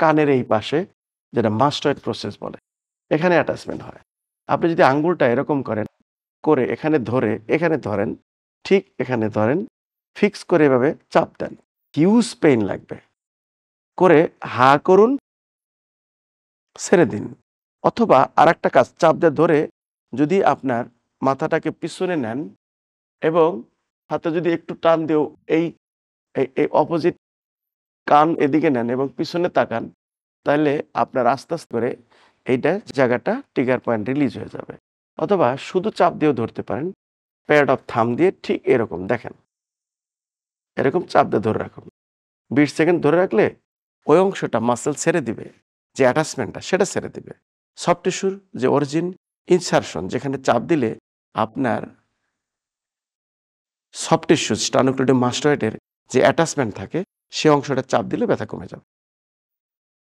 কানের এই পাশে, যেটা মাস্টয়েড প্রসেস বলে, এখানে অ্যাটাচমেন্ট হয়। আপনি যদি আঙ্গুলটা এরকম করেন, করে এখানে ধরে এখানে ধরেন, ঠিক এখানে ধরেন, ফিক্স করে এভাবে চাপ দেন, হিউজ পেইন লাগবে। করে হা করুন, ছেড়ে দিন। অথবা আরেকটা কাজ, চাপ দিয়ে ধরে যদি আপনার মাথাটাকে পিছনে নেন এবং হাতে যদি একটু টান দিয়েও এই এই অপোজিট কান এদিকে নেন এবং পিছনে তাকান, তাহলে আপনার আস্তে আস্তে করে এইটা জায়গাটা ট্রিগার পয়েন্ট রিলিজ হয়ে যাবে। অথবা শুধু চাপ দিয়েও ধরতে পারেন, প্যাড অফ থাম দিয়ে ঠিক এরকম দেখেন, এরকম চাপ দিয়ে ধরে রাখুন। 20 সেকেন্ড ধরে রাখলে ওই অংশটা মাসেল ছেড়ে দিবে, যে অ্যাটাচমেন্টটা সেটা ছেড়ে দিবে। সফট টিস্যুর যে অরিজিন ইনসারশন, যেখানে চাপ দিলে আপনার সফট টিস্যু স্টানোক্লিডম মাস্টয়েডের যে অ্যাটাচমেন্ট থাকে, সে অংশটা চাপ দিলে ব্যথা কমে যাবে।